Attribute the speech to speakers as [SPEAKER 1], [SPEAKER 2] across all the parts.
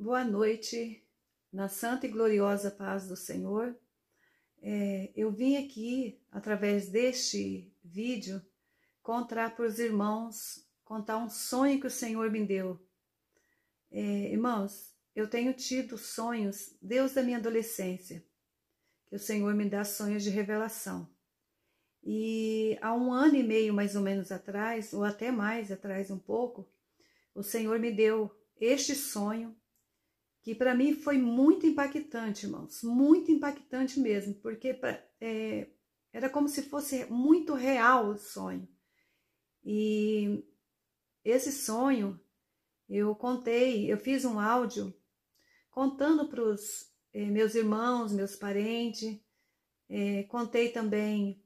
[SPEAKER 1] Boa noite, na santa e gloriosa paz do Senhor. Eu vim aqui, através deste vídeo, contar para os irmãos, contar um sonho que o Senhor me deu. Irmãos, eu tenho tido sonhos desde a minha adolescência, que o Senhor me dá sonhos de revelação. E há 1 ano e meio, mais ou menos atrás, ou até mais atrás um pouco, o Senhor me deu este sonho, que para mim foi muito impactante, irmãos, muito impactante mesmo, porque era como se fosse muito real o sonho. E esse sonho, eu fiz um áudio contando para os meus irmãos, meus parentes, contei também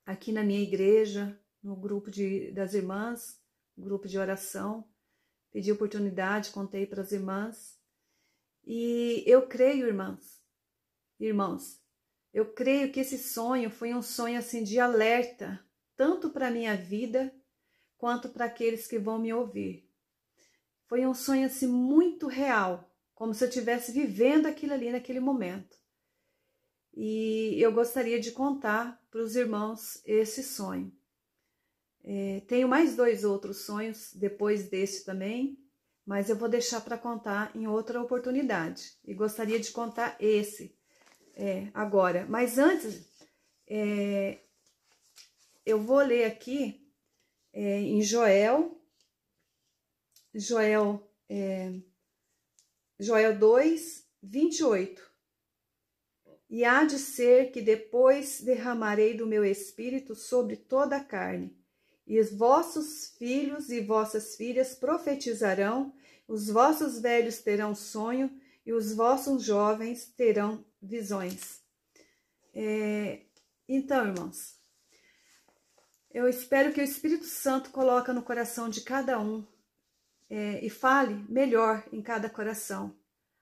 [SPEAKER 1] aqui na minha igreja, no grupo das irmãs, grupo de oração, pedi oportunidade, contei para as irmãs. E eu creio, irmãos, eu creio que esse sonho foi um sonho assim de alerta, tanto para a minha vida, quanto para aqueles que vão me ouvir. Foi um sonho assim muito real, como se eu estivesse vivendo aquilo ali naquele momento. E eu gostaria de contar para os irmãos esse sonho. Tenho mais 2 outros sonhos depois desse também, mas eu vou deixar para contar em outra oportunidade. E gostaria de contar esse agora. Mas antes, eu vou ler aqui em Joel 2, 28. E há de ser que depois derramarei do meu espírito sobre toda a carne, e os vossos filhos e vossas filhas profetizarão, os vossos velhos terão sonho, e os vossos jovens terão visões. Então, irmãos, eu espero que o Espírito Santo coloque no coração de cada um e fale melhor em cada coração,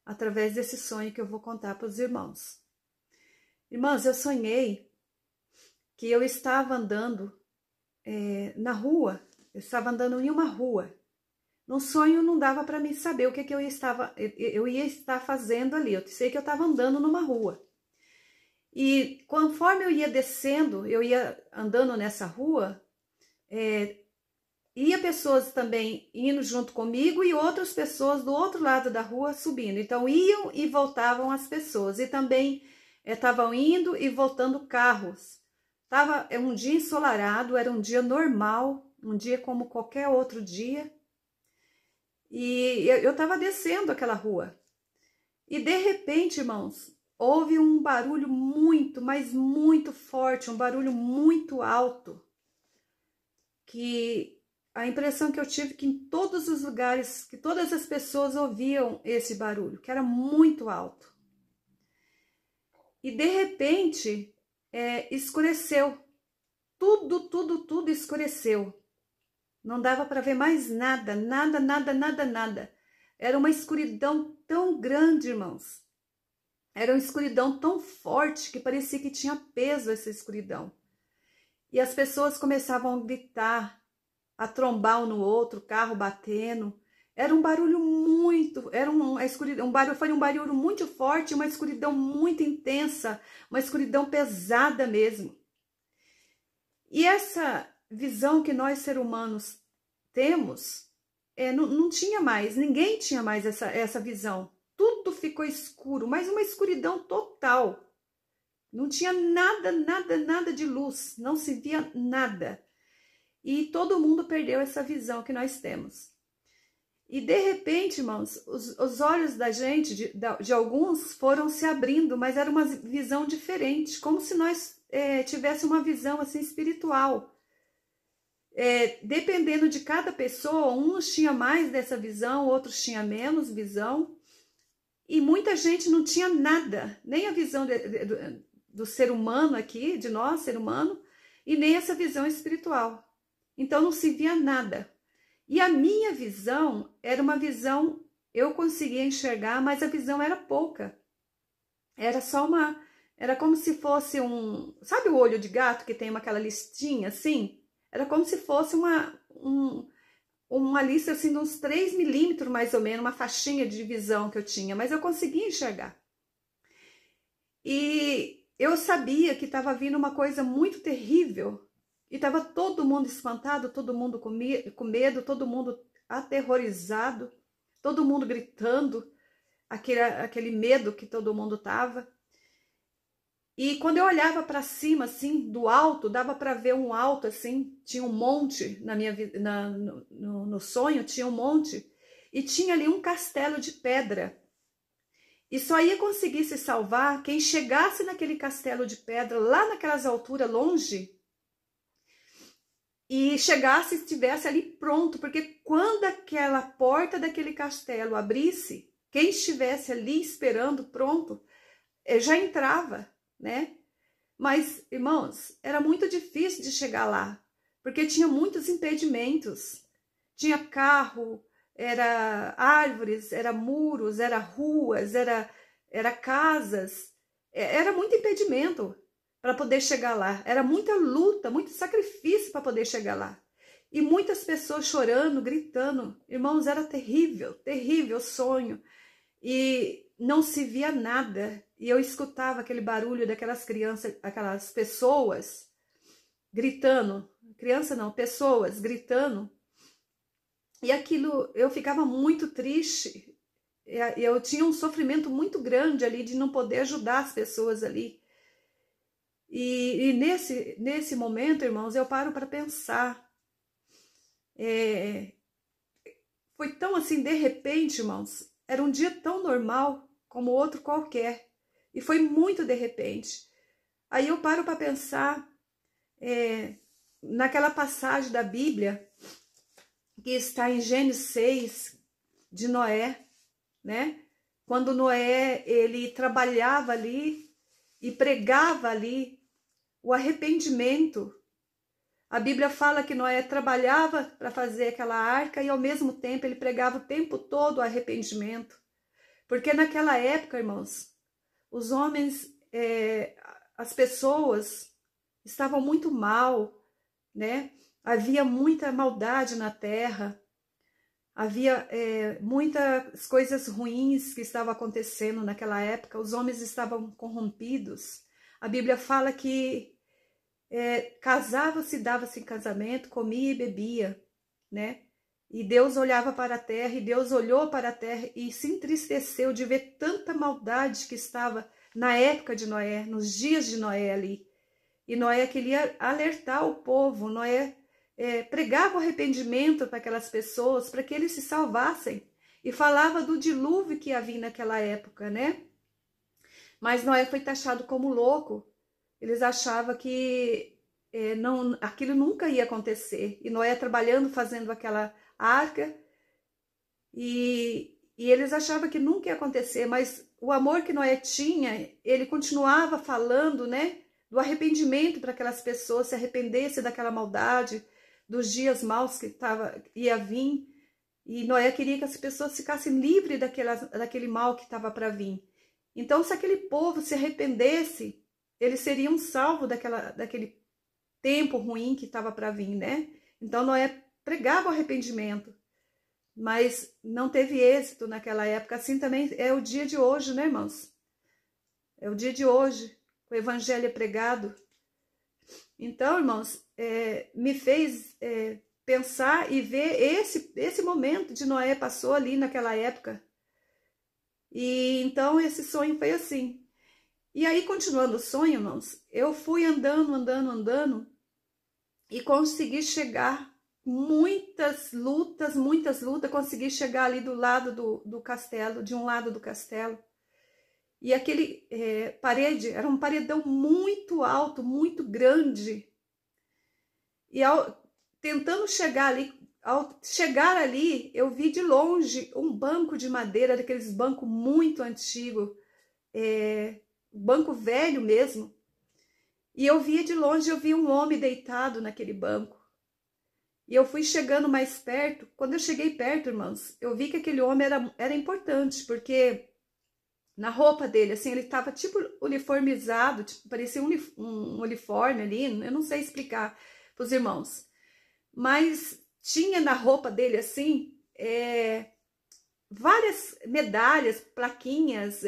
[SPEAKER 1] através desse sonho que eu vou contar para os irmãos. Irmãos, eu sonhei que eu estava andando na rua, eu estava andando em uma rua. No sonho não dava para mim saber o que eu ia estar fazendo ali. Eu sei que eu estava andando numa rua. E conforme eu ia descendo, eu ia andando nessa rua, ia pessoas também indo junto comigo e outras pessoas do outro lado da rua subindo. Então iam e voltavam as pessoas. E também estavam indo e voltando carros. Tava um dia ensolarado, era um dia normal, um dia como qualquer outro dia. E eu estava descendo aquela rua. E de repente, irmãos, houve um barulho muito, mas muito forte, um barulho muito alto. Que a impressão que eu tive que em todos os lugares, que todas as pessoas ouviam esse barulho, que era muito alto. E de repente, escureceu. Tudo escureceu. Não dava para ver mais nada. Era uma escuridão tão grande, irmãos. Era uma escuridão tão forte que parecia que tinha peso essa escuridão. E as pessoas começavam a gritar, a trombar um no outro, carro batendo. Era um barulho foi um barulho muito forte, uma escuridão muito intensa, uma escuridão pesada mesmo. E essa visão que nós, seres humanos, temos, não tinha mais, ninguém tinha mais essa visão. Tudo ficou escuro, mas uma escuridão total. Não tinha nada de luz, não se via nada. E todo mundo perdeu essa visão que nós temos. E de repente, irmãos, os olhos da gente, de alguns, foram se abrindo, mas era uma visão diferente, como se nós tivéssemos uma visão assim espiritual. Dependendo de cada pessoa, uns tinham mais dessa visão, outros tinham menos visão. E muita gente não tinha nada, nem a visão do ser humano aqui, de nós, ser humano, e nem essa visão espiritual. Então não se via nada. E a minha visão era uma visão, eu conseguia enxergar, mas a visão era pouca. Era só era como se fosse sabe o olho de gato que tem aquela listinha assim? Era como se fosse uma lista assim de uns 3 milímetros mais ou menos, uma faixinha de visão que eu tinha, mas eu conseguia enxergar. E eu sabia que estava vindo uma coisa muito terrível, e estava todo mundo espantado, todo mundo com medo, todo mundo aterrorizado, todo mundo gritando, aquele medo que todo mundo estava. E quando eu olhava para cima, assim, do alto, dava para ver um alto, assim, tinha um monte no sonho, tinha um monte, e tinha ali um castelo de pedra. E só ia conseguir se salvar quem chegasse naquele castelo de pedra, lá naquelas alturas, longe, e chegasse e estivesse ali pronto, porque quando aquela porta daquele castelo abrisse, quem estivesse ali esperando, pronto, já entrava, né? Mas, irmãos, era muito difícil de chegar lá, porque tinha muitos impedimentos. Tinha carro, era árvores, era muros, era ruas, era casas. Era muito impedimento para poder chegar lá. Era muita luta, muito sacrifício para poder chegar lá. E muitas pessoas chorando, gritando. Irmãos, era terrível, terrível sonho. E não se via nada. E eu escutava aquele barulho daquelas crianças, aquelas pessoas gritando. Criança não, pessoas gritando. E aquilo, eu ficava muito triste. Eu tinha um sofrimento muito grande ali de não poder ajudar as pessoas ali. E nesse momento, irmãos, eu paro para pensar. Foi tão assim, de repente, irmãos, era um dia tão normal como outro qualquer. E foi muito de repente. Aí eu paro para pensar naquela passagem da Bíblia que está em Gênesis 6, de Noé, né? Quando Noé, ele trabalhava ali e pregava ali o arrependimento. A Bíblia fala que Noé trabalhava para fazer aquela arca e ao mesmo tempo ele pregava o tempo todo o arrependimento. Porque naquela época, irmãos, os homens, as pessoas estavam muito mal, né? Havia muita maldade na terra, havia muitas coisas ruins que estavam acontecendo naquela época, os homens estavam corrompidos. A Bíblia fala que casava-se, dava-se em casamento, comia e bebia, né? E Deus olhava para a terra, e Deus olhou para a terra e se entristeceu de ver tanta maldade que estava na época de Noé, nos dias de Noé ali. E Noé queria alertar o povo, Noé pregava o arrependimento para aquelas pessoas, para que eles se salvassem. E falava do dilúvio que havia naquela época, né? Mas Noé foi taxado como louco. Eles achavam que aquilo nunca ia acontecer. E Noé trabalhando, fazendo aquela arca, e eles achavam que nunca ia acontecer, mas o amor que Noé tinha, ele continuava falando, né, do arrependimento para aquelas pessoas se arrependessem daquela maldade, dos dias maus que ia vir, e Noé queria que as pessoas ficassem livres daquele mal que estava para vir. Então, se aquele povo se arrependesse, eles seriam salvos daquele tempo ruim que estava para vir, né? Então, Noé pregava o arrependimento, mas não teve êxito naquela época. Assim também é o dia de hoje, né, irmãos? É o dia de hoje, o evangelho é pregado. Então, irmãos, me fez pensar e ver esse momento de Noé passou ali naquela época. E então esse sonho foi assim. E aí, continuando o sonho, irmãos, eu fui andando, e consegui chegar, muitas lutas, consegui chegar ali do lado do castelo, de um lado do castelo. E aquele parede, era um paredão muito alto, muito grande. E tentando chegar ali, ao chegar ali, eu vi de longe um banco de madeira, daqueles bancos muito antigos, banco velho mesmo. E eu via de longe, eu vi um homem deitado naquele banco. E eu fui chegando mais perto. Quando eu cheguei perto, irmãos, eu vi que aquele homem era importante, porque na roupa dele, assim, ele estava tipo uniformizado, tipo, parecia um uniforme ali, eu não sei explicar para os irmãos. Mas tinha na roupa dele assim, várias medalhas, plaquinhas,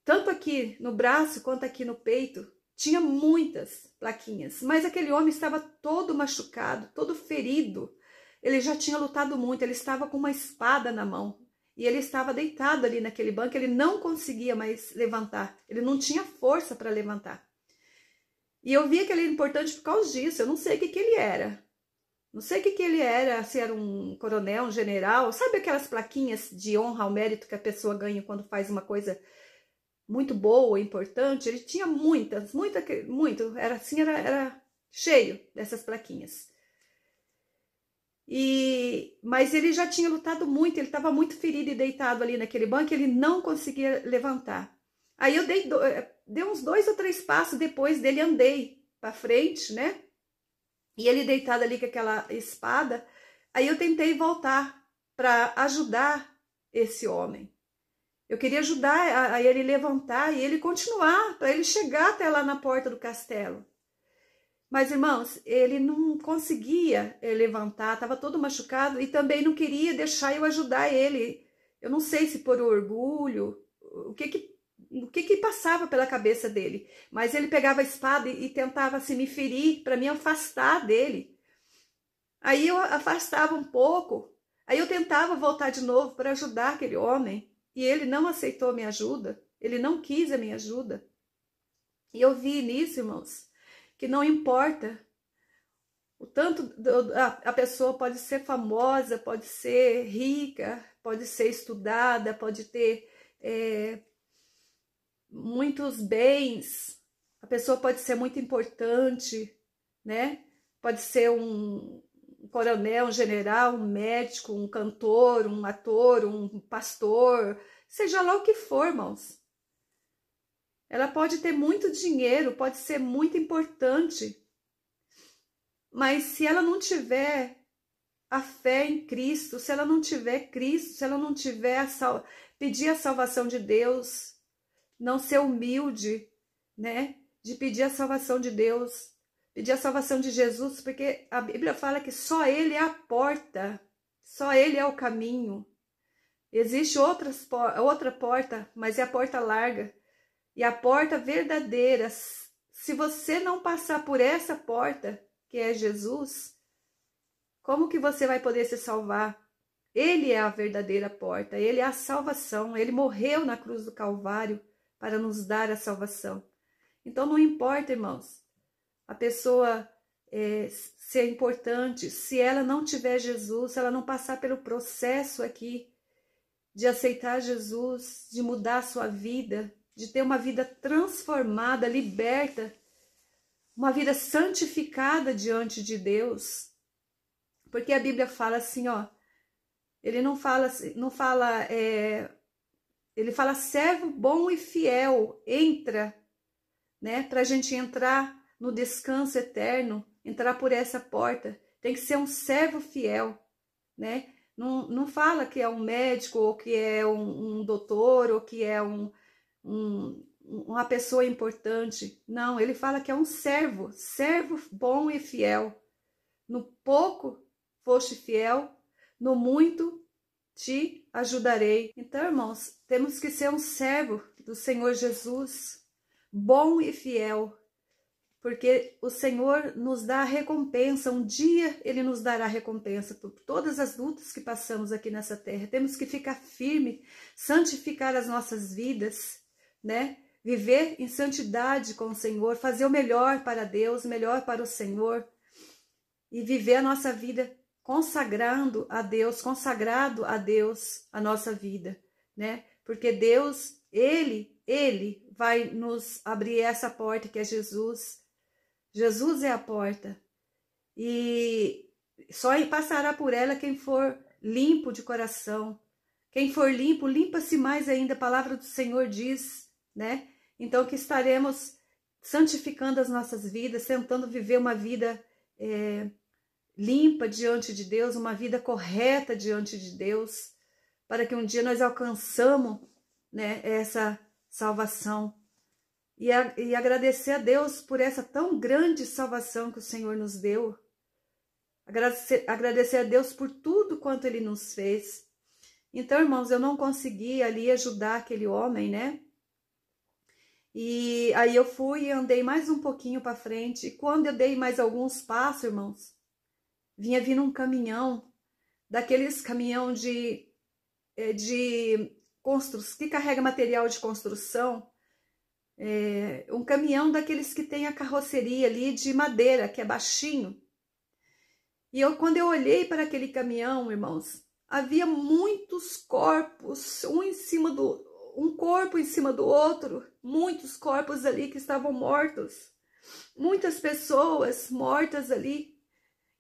[SPEAKER 1] tanto aqui no braço quanto aqui no peito. Tinha muitas plaquinhas, mas aquele homem estava todo machucado, todo ferido. Ele já tinha lutado muito, ele estava com uma espada na mão. E ele estava deitado ali naquele banco, ele não conseguia mais levantar. Ele não tinha força para levantar. E eu via que ele era importante por causa disso. Eu não sei o que ele era. Não sei o que ele era, se era um coronel, um general. Sabe aquelas plaquinhas de honra ao mérito que a pessoa ganha quando faz uma coisa muito boa, importante? Ele tinha muitas, muito. Era assim, era cheio dessas plaquinhas. Mas ele já tinha lutado muito, ele estava muito ferido e deitado ali naquele banco, ele não conseguia levantar. Aí eu dei uns 2 ou 3 passos depois dele, andei para frente, né? E ele deitado ali com aquela espada. Aí eu tentei voltar para ajudar esse homem. Eu queria ajudar a ele levantar e ele continuar, para ele chegar até lá na porta do castelo. Mas, irmãos, ele não conseguia levantar, estava todo machucado e também não queria deixar eu ajudar ele. Eu não sei se por orgulho, o que passava pela cabeça dele. Mas ele pegava a espada e tentava assim, me ferir para me afastar dele. Aí eu afastava um pouco, aí eu tentava voltar de novo para ajudar aquele homem. E ele não aceitou a minha ajuda, ele não quis a minha ajuda. E eu vi nisso, irmãos, que não importa o tanto a pessoa pode ser famosa, pode ser rica, pode ser estudada, pode ter muitos bens, a pessoa pode ser muito importante, né? Pode ser um coronel, um general, um médico, um cantor, um ator, um pastor, seja lá o que for, irmãos. Ela pode ter muito dinheiro, pode ser muito importante, mas se ela não tiver a fé em Cristo, se ela não tiver Cristo, se ela não tiver pedir a salvação de Deus, não ser humilde, né? De pedir a salvação de Deus, pedir a salvação de Jesus, porque a Bíblia fala que só Ele é a porta, só Ele é o caminho. Existe outra porta, mas é a porta larga. E a porta verdadeira, se você não passar por essa porta, que é Jesus, como que você vai poder se salvar? Ele é a verdadeira porta, Ele é a salvação, Ele morreu na cruz do Calvário para nos dar a salvação. Então não importa, irmãos, a pessoa ser importante, se ela não tiver Jesus, se ela não passar pelo processo aqui de aceitar Jesus, de mudar a sua vida, de ter uma vida transformada, liberta, uma vida santificada diante de Deus. Porque a Bíblia fala assim, ó, ele não fala, ele fala servo bom e fiel, entra, né, para a gente entrar no descanso eterno, entrar por essa porta, tem que ser um servo fiel, né? Não fala que é um médico, ou que é um doutor, ou que é uma pessoa importante. Não, ele fala que é um servo bom e fiel. No pouco foste fiel, no muito te ajudarei. Então, irmãos, temos que ser um servo do Senhor Jesus, bom e fiel, porque o Senhor nos dá a recompensa. Um dia Ele nos dará recompensa por todas as lutas que passamos aqui nessa terra. Temos que ficar firme, santificar as nossas vidas, né? Viver em santidade com o Senhor, fazer o melhor para Deus, o melhor para o Senhor, e viver a nossa vida consagrado a Deus a nossa vida, né? Porque Deus, Ele vai nos abrir essa porta que é Jesus. Jesus é a porta, e só passará por ela quem for limpo de coração. Quem for limpo, limpa-se mais ainda, a palavra do Senhor diz, né? Então que estaremos santificando as nossas vidas, tentando viver uma vida limpa diante de Deus, uma vida correta diante de Deus, para que um dia nós alcançamos, né, essa salvação. E agradecer a Deus por essa tão grande salvação que o Senhor nos deu. agradecer a Deus por tudo quanto Ele nos fez. Então, irmãos, eu não consegui ali ajudar aquele homem, né? E aí eu fui e andei mais um pouquinho para frente. E quando eu dei mais alguns passos, irmãos, vinha vindo um caminhão, daqueles caminhão de construção, que carrega material de construção. Um caminhão daqueles que tem a carroceria ali de madeira, que é baixinho. E quando eu olhei para aquele caminhão, irmãos, havia muitos corpos, um corpo em cima do outro, muitos corpos ali que estavam mortos, muitas pessoas mortas ali,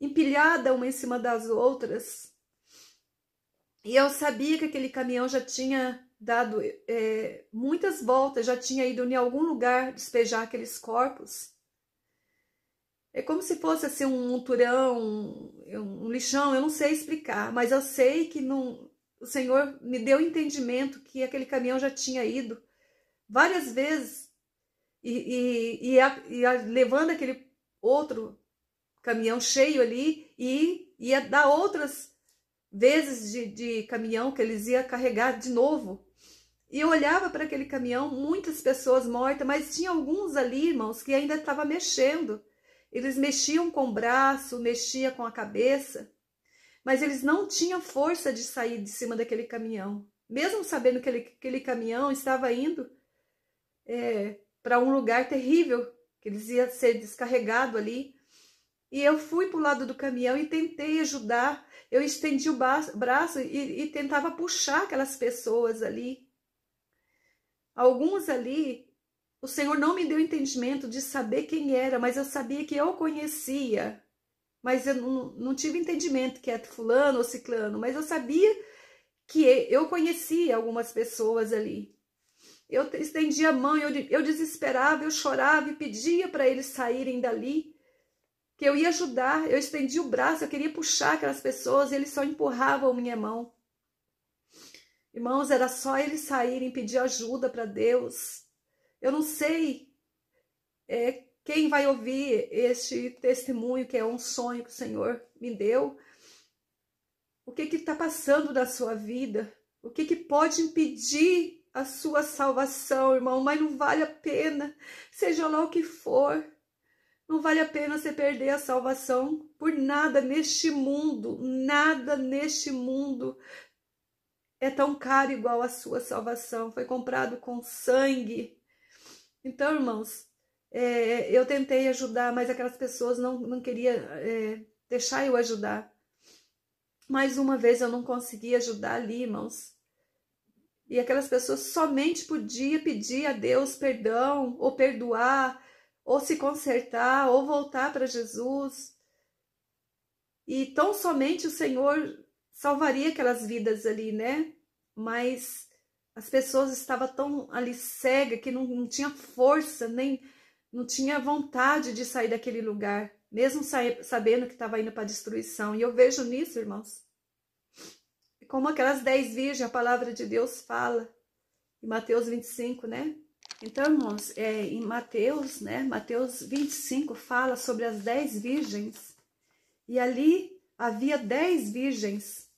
[SPEAKER 1] empilhadas uma em cima das outras. E eu sabia que aquele caminhão já tinha dado muitas voltas, já tinha ido em algum lugar despejar aqueles corpos. É como se fosse assim um monturão, um lixão, eu não sei explicar, mas eu sei que o Senhor me deu entendimento que aquele caminhão já tinha ido várias vezes e levando aquele outro caminhão cheio ali e ia dar outras vezes de caminhão que eles iam carregar de novo. E eu olhava para aquele caminhão, muitas pessoas mortas, mas tinha alguns ali, irmãos, que ainda estavam mexendo. Eles mexiam com o braço, mexiam com a cabeça, mas eles não tinham força de sair de cima daquele caminhão. Mesmo sabendo que aquele caminhão estava indo para um lugar terrível, que eles iam ser descarregados ali. E eu fui para o lado do caminhão e tentei ajudar. Eu estendi o braço e tentava puxar aquelas pessoas ali. Alguns ali, o Senhor não me deu entendimento de saber quem era, mas eu sabia que eu conhecia. Mas eu não tive entendimento que é fulano ou ciclano, mas eu sabia que eu conhecia algumas pessoas ali. Eu estendia a mão, eu desesperava, eu chorava e pedia para eles saírem dali, que eu ia ajudar. Eu estendia o braço, eu queria puxar aquelas pessoas e eles só empurravam minha mão. Irmãos, era só eles saírem, pedir ajuda para Deus. Eu não sei quem vai ouvir este testemunho, que é um sonho que o Senhor me deu. O que está passando na sua vida? O que pode impedir a sua salvação, irmão? Mas não vale a pena, seja lá o que for. Não vale a pena você perder a salvação por nada neste mundo. Nada neste mundo é tão caro igual a sua salvação. Foi comprado com sangue. Então, irmãos, eu tentei ajudar, mas aquelas pessoas não queriam deixar eu ajudar. Mais uma vez eu não consegui ajudar ali, irmãos. E aquelas pessoas somente podiam pedir a Deus perdão, ou perdoar, ou se consertar, ou voltar para Jesus. E tão somente o Senhor salvaria aquelas vidas ali, né? Mas as pessoas estavam tão ali cegas que não tinha força, nem não tinha vontade de sair daquele lugar, mesmo sabendo que estava indo para a destruição. E eu vejo nisso, irmãos, como aquelas 10 virgens, a palavra de Deus fala, em Mateus 25, né? Então, irmãos, em Mateus, né? Mateus 25 fala sobre as 10 virgens. E ali havia 10 virgens.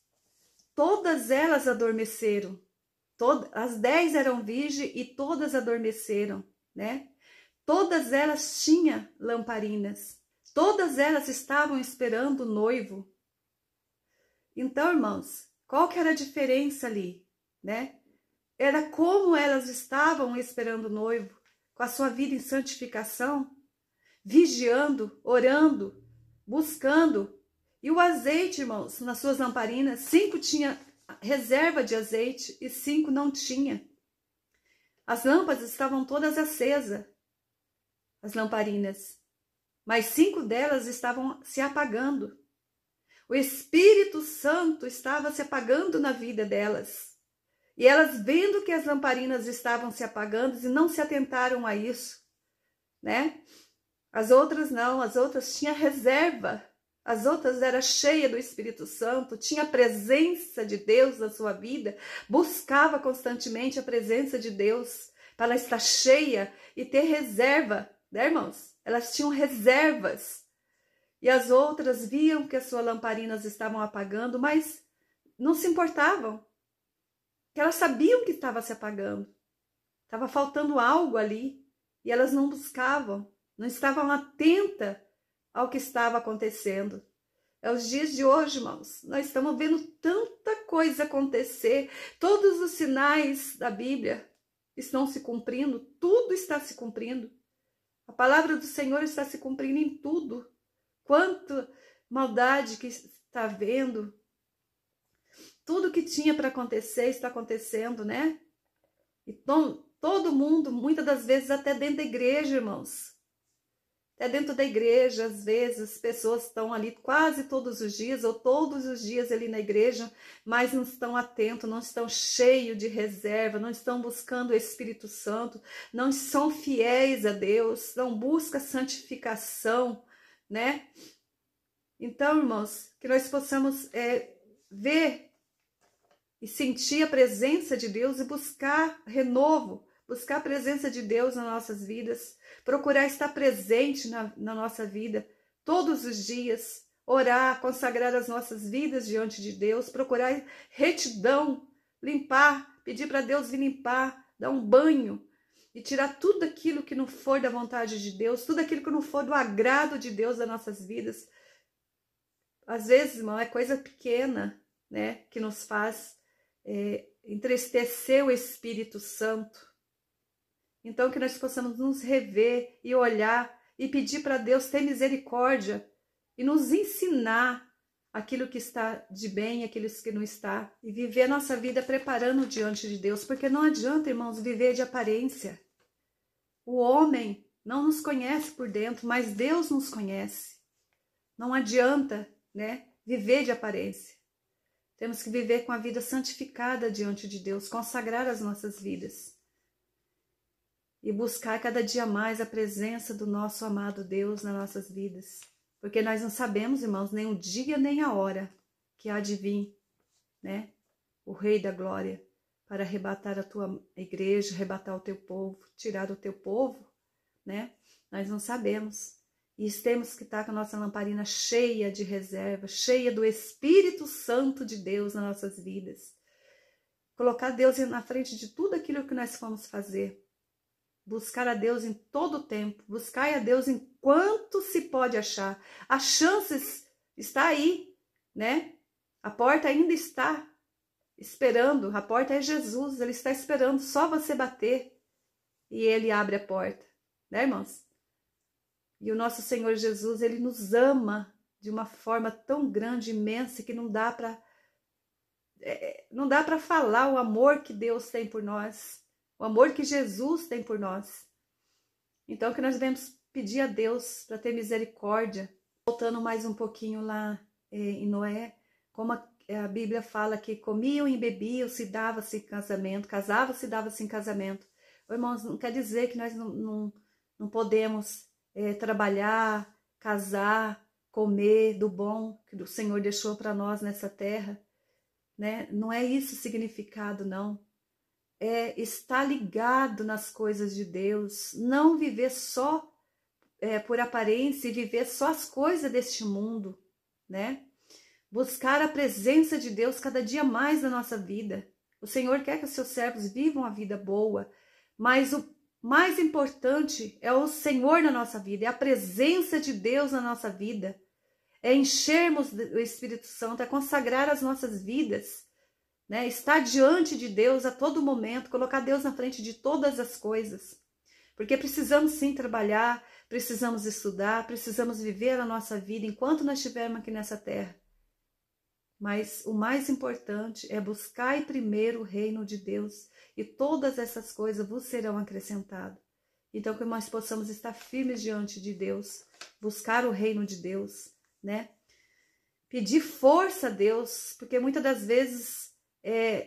[SPEAKER 1] Todas elas adormeceram. As 10 eram virgens e todas adormeceram, né? Todas elas tinham lamparinas. Todas elas estavam esperando o noivo. Então, irmãos, qual que era a diferença ali, né? Era como elas estavam esperando o noivo, com a sua vida em santificação, vigiando, orando, buscando. E o azeite, irmãos, nas suas lamparinas, 5 tinha reserva de azeite e 5 não tinha. As lâmpadas estavam todas acesas, as lamparinas, mas 5 delas estavam se apagando. O Espírito Santo estava se apagando na vida delas. E elas vendo que as lamparinas estavam se apagando e não se atentaram a isso, né? As outras não, as outras tinham reserva. As outras eram cheias do Espírito Santo, tinha a presença de Deus na sua vida, buscava constantemente a presença de Deus para ela estar cheia e ter reserva, né, irmãos? Elas tinham reservas. E as outras viam que as suas lamparinas estavam apagando, mas não se importavam. Que elas sabiam que estava se apagando. Estava faltando algo ali. E elas não buscavam, não estavam atentas ao que estava acontecendo. É os dias de hoje, irmãos. Nós estamos vendo tanta coisa acontecer. Todos os sinais da Bíblia estão se cumprindo. Tudo está se cumprindo. A palavra do Senhor está se cumprindo em tudo. Quanta maldade que está havendo. Tudo que tinha para acontecer está acontecendo, né? Então, todo mundo, muitas das vezes até dentro da igreja, irmãos. Até dentro da igreja, às vezes, as pessoas estão ali quase todos os dias, ou todos os dias ali na igreja, mas não estão atentos, não estão cheios de reserva, não estão buscando o Espírito Santo, não são fiéis a Deus, não buscam santificação, né? Então, irmãos, que nós possamos ver e sentir a presença de Deus e buscar renovo, buscar a presença de Deus nas nossas vidas, procurar estar presente na nossa vida todos os dias, orar, consagrar as nossas vidas diante de Deus, procurar retidão, limpar, pedir para Deus vir limpar, dar um banho e tirar tudo aquilo que não for da vontade de Deus, tudo aquilo que não for do agrado de Deus das nossas vidas. Às vezes, irmão, é coisa pequena, né, que nos faz entristecer o Espírito Santo. Então, que nós possamos nos rever e olhar e pedir para Deus ter misericórdia e nos ensinar aquilo que está de bem e aquilo que não está, e viver a nossa vida preparando diante de Deus, porque não adianta, irmãos, viver de aparência. O homem não nos conhece por dentro, mas Deus nos conhece. Não adianta, né, viver de aparência. Temos que viver com a vida santificada diante de Deus, consagrar as nossas vidas e buscar cada dia mais a presença do nosso amado Deus nas nossas vidas. Porque nós não sabemos, irmãos, nem o dia nem a hora que há de vir, né, o Rei da Glória, para arrebatar a tua igreja, arrebatar o teu povo, tirar o teu povo, né? Nós não sabemos. E temos que estar com a nossa lamparina cheia de reserva, cheia do Espírito Santo de Deus nas nossas vidas. Colocar Deus na frente de tudo aquilo que nós formos fazer. Buscar a Deus em todo o tempo. Buscar a Deus enquanto se pode achar. As chances está aí, né? A porta ainda está esperando. A porta é Jesus. Ele está esperando só você bater e Ele abre a porta. Né, irmãos? E o nosso Senhor Jesus, Ele nos ama de uma forma tão grande, imensa, que não dá para falar o amor que Deus tem por nós, o amor que Jesus tem por nós. Então, que nós devemos pedir a Deus para ter misericórdia. Voltando mais um pouquinho lá em Noé, como a Bíblia fala que comiam e bebiam, se dava-se em casamento, casavam-se e dava-se em casamento. Irmãos, não quer dizer que nós não podemos trabalhar, casar, comer do bom que o Senhor deixou para nós nessa terra, né? Não é isso o significado, não. É estar ligado nas coisas de Deus, não viver só por aparência e viver só as coisas deste mundo, né? Buscar a presença de Deus cada dia mais na nossa vida. O Senhor quer que os seus servos vivam a vida boa, mas o mais importante é o Senhor na nossa vida, é a presença de Deus na nossa vida, é enchermos o Espírito Santo, é consagrar as nossas vidas, né? Estar diante de Deus a todo momento, colocar Deus na frente de todas as coisas, porque precisamos sim trabalhar, precisamos estudar, precisamos viver a nossa vida enquanto nós estivermos aqui nessa terra. Mas o mais importante é buscar primeiro o reino de Deus, e todas essas coisas vos serão acrescentadas. Então, que nós possamos estar firmes diante de Deus, buscar o reino de Deus, né? Pedir força a Deus, porque muitas das vezes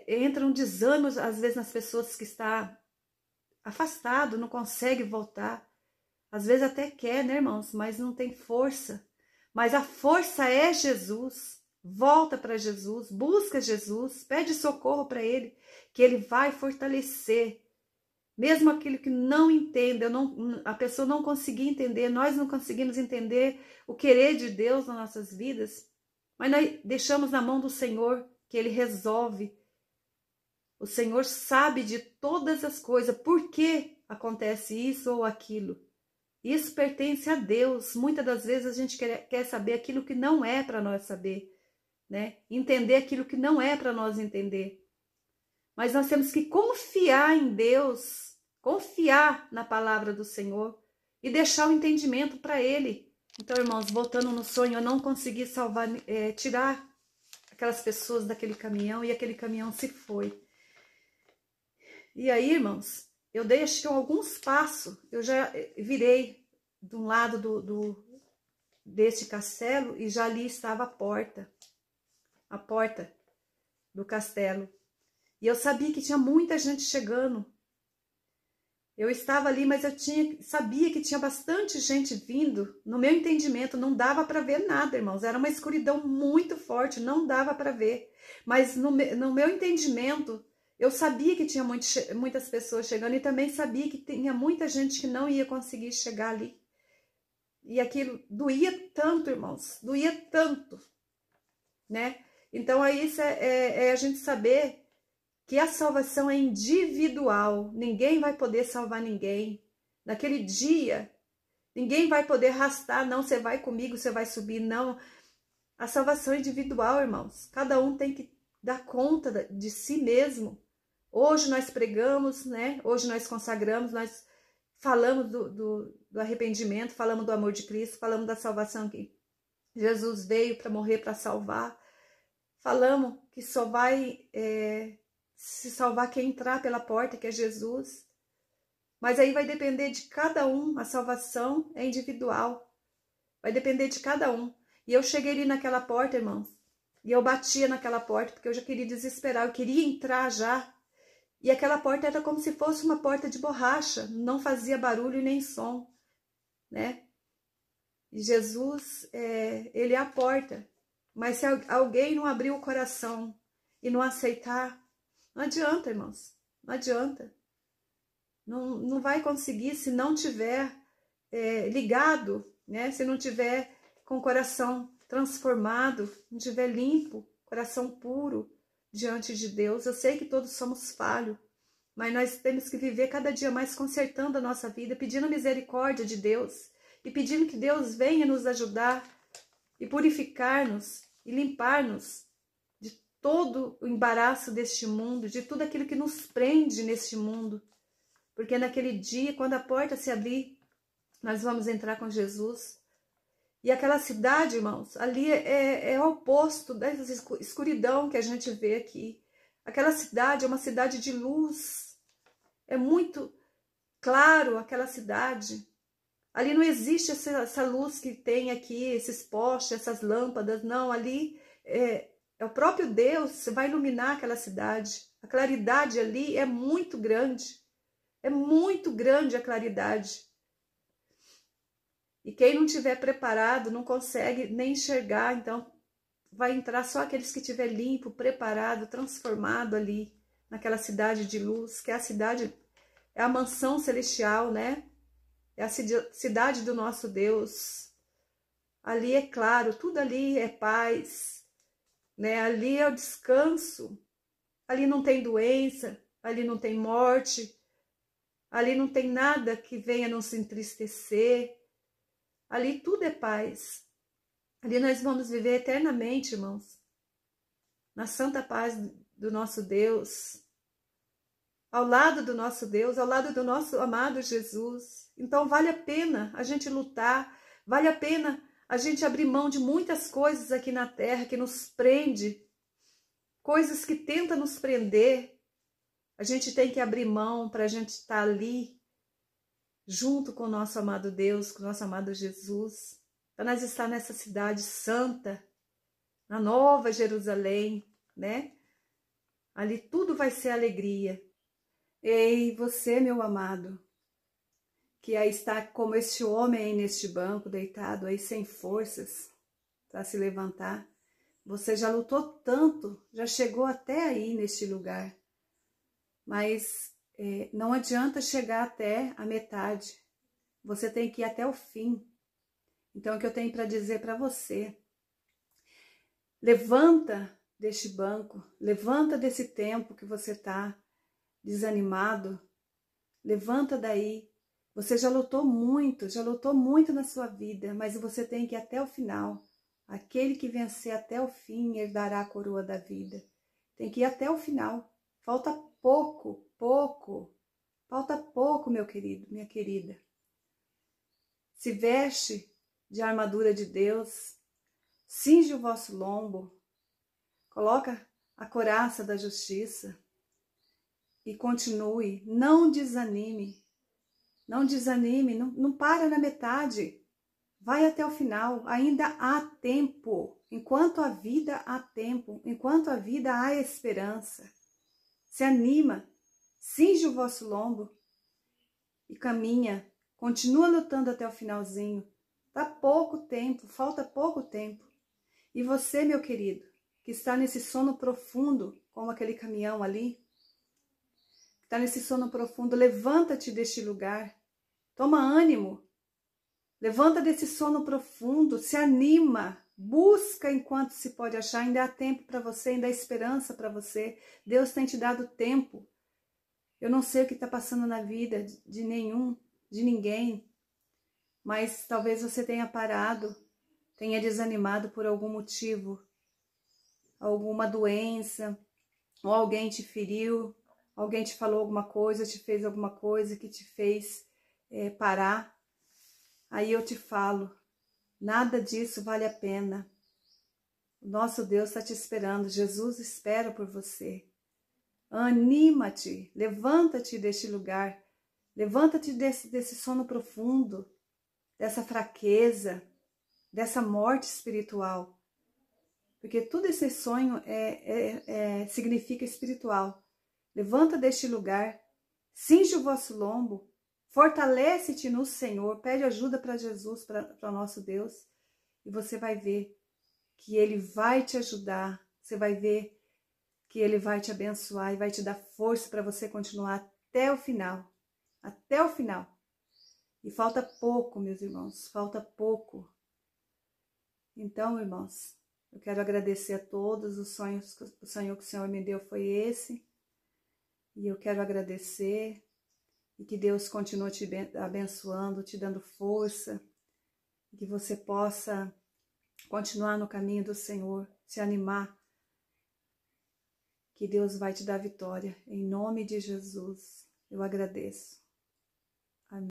[SPEAKER 1] entra um desânimo, às vezes, nas pessoas que estão afastadas, não consegue voltar. Às vezes até quer, né, irmãos? Mas não tem força. Mas a força é Jesus. Volta para Jesus, busca Jesus, pede socorro para Ele, que Ele vai fortalecer Mesmo aquilo que não entende, a pessoa não conseguir entender, nós não conseguimos entender o querer de Deus nas nossas vidas, mas nós deixamos na mão do Senhor, que Ele resolve. O Senhor sabe de todas as coisas, por que acontece isso ou aquilo. Isso pertence a Deus. Muitas das vezes a gente quer saber aquilo que não é para nós saber, né? Entender aquilo que não é para nós entender. Mas nós temos que confiar em Deus, confiar na palavra do Senhor e deixar o entendimento para Ele. Então, irmãos, voltando no sonho, eu não consegui salvar, tirar aquelas pessoas daquele caminhão e aquele caminhão se foi. E aí, irmãos, eu dei acho que alguns passos, eu já virei de um lado deste castelo e já ali estava a porta do castelo. E eu sabia que tinha muita gente chegando. Eu estava ali, mas sabia que tinha bastante gente vindo. No meu entendimento, não dava para ver nada, irmãos. Era uma escuridão muito forte, não dava para ver. Mas no meu entendimento, eu sabia que tinha muitas pessoas chegando e também sabia que tinha muita gente que não ia conseguir chegar ali. E aquilo doía tanto, irmãos, doía tanto, né? Então, aí isso é a gente saber que a salvação é individual. Ninguém vai poder salvar ninguém. Naquele dia, ninguém vai poder arrastar, não, você vai comigo, você vai subir, não. A salvação é individual, irmãos. Cada um tem que dar conta de si mesmo. Hoje nós pregamos, né? Hoje nós consagramos, nós falamos do arrependimento, falamos do amor de Cristo, falamos da salvação que Jesus veio para morrer, para salvar. Falamos que só vai se salvar quem entrar pela porta, que é Jesus. Mas aí vai depender de cada um, a salvação é individual. Vai depender de cada um. E eu cheguei ali naquela porta, irmãos, e eu batia naquela porta, porque eu já queria desesperar, eu queria entrar já. E aquela porta era como se fosse uma porta de borracha, não fazia barulho nem som, né? E Jesus, ele é a porta. Mas se alguém não abrir o coração e não aceitar, não adianta, irmãos, não adianta. Não vai conseguir se não tiver ligado, né? Se não tiver com o coração transformado, não tiver limpo, coração puro diante de Deus. Eu sei que todos somos falhos, mas nós temos que viver cada dia mais consertando a nossa vida, pedindo misericórdia de Deus e pedindo que Deus venha nos ajudar e purificar-nos e limpar-nos de todo o embaraço deste mundo, de tudo aquilo que nos prende neste mundo. Porque naquele dia, quando a porta se abrir, nós vamos entrar com Jesus. E aquela cidade, irmãos, ali é o oposto dessa escuridão que a gente vê aqui. Aquela cidade é uma cidade de luz. É muito claro aquela cidade. Ali não existe essa luz que tem aqui, esses postes, essas lâmpadas. Não, ali é o próprio Deus que vai iluminar aquela cidade. A claridade ali é muito grande. É muito grande a claridade. E quem não estiver preparado não consegue nem enxergar. Então, vai entrar só aqueles que estiver limpo, preparado, transformado ali, naquela cidade de luz, que é a cidade, é a mansão celestial, né? É a cidade do nosso Deus. Ali é claro, tudo ali é paz, né? Ali é o descanso. Ali não tem doença, ali não tem morte. Ali não tem nada que venha nos entristecer. Ali tudo é paz. Ali nós vamos viver eternamente, irmãos. Na santa paz do nosso Deus. Ao lado do nosso Deus, ao lado do nosso amado Jesus. Então vale a pena a gente lutar. Vale a pena a gente abrir mão de muitas coisas aqui na terra que nos prende. Coisas que tentam nos prender. A gente tem que abrir mão para a gente estar ali, junto com o nosso amado Deus, com o nosso amado Jesus, para nós estar nessa cidade santa, na Nova Jerusalém, né? Ali tudo vai ser alegria. Ei, você, meu amado, que aí está como este homem aí neste banco, deitado aí sem forças para se levantar, você já lutou tanto, já chegou até aí neste lugar. Mas não adianta chegar até a metade. Você tem que ir até o fim. Então, o que eu tenho para dizer para você? Levanta deste banco, levanta desse tempo que você está desanimado, levanta daí. Você já lutou muito na sua vida, mas você tem que ir até o final. Aquele que vencer até o fim herdará a coroa da vida. Tem que ir até o final. Falta pouco, falta pouco, meu querido, minha querida. Se veste de armadura de Deus, cinge o vosso lombo, coloca a couraça da justiça e continue. Não desanime, não para na metade. Vai até o final, ainda há tempo. Enquanto a vida há tempo, enquanto a vida há esperança. Se anima, cinge o vosso lombo e caminha. Continua lutando até o finalzinho. Dá pouco tempo, falta pouco tempo. E você, meu querido, que está nesse sono profundo, como aquele caminhão ali, que está nesse sono profundo, levanta-te deste lugar. Toma ânimo. Levanta desse sono profundo, se anima, busca enquanto se pode achar, ainda há tempo para você, ainda há esperança para você. Deus tem te dado tempo. Eu não sei o que está passando na vida de ninguém, mas talvez você tenha parado, tenha desanimado por algum motivo, alguma doença, ou alguém te feriu, alguém te falou alguma coisa, te fez alguma coisa que te fez parar. Aí eu te falo, nada disso vale a pena. O nosso Deus está te esperando, Jesus espera por você. Anima-te, levanta-te deste lugar, levanta-te desse sono profundo, dessa fraqueza, dessa morte espiritual. Porque tudo esse sonho significa espiritual. Levanta deste lugar, cinge o vosso lombo, fortalece-te no Senhor, pede ajuda para Jesus, para o nosso Deus, e você vai ver que Ele vai te ajudar, você vai ver que Ele vai te abençoar e vai te dar força para você continuar até o final, até o final. E falta pouco, meus irmãos, falta pouco. Então, irmãos, eu quero agradecer a todos, o sonho que o Senhor me deu foi esse, e eu quero agradecer. E que Deus continue te abençoando, te dando força. E que você possa continuar no caminho do Senhor, se animar. Que Deus vai te dar vitória. Em nome de Jesus, eu agradeço.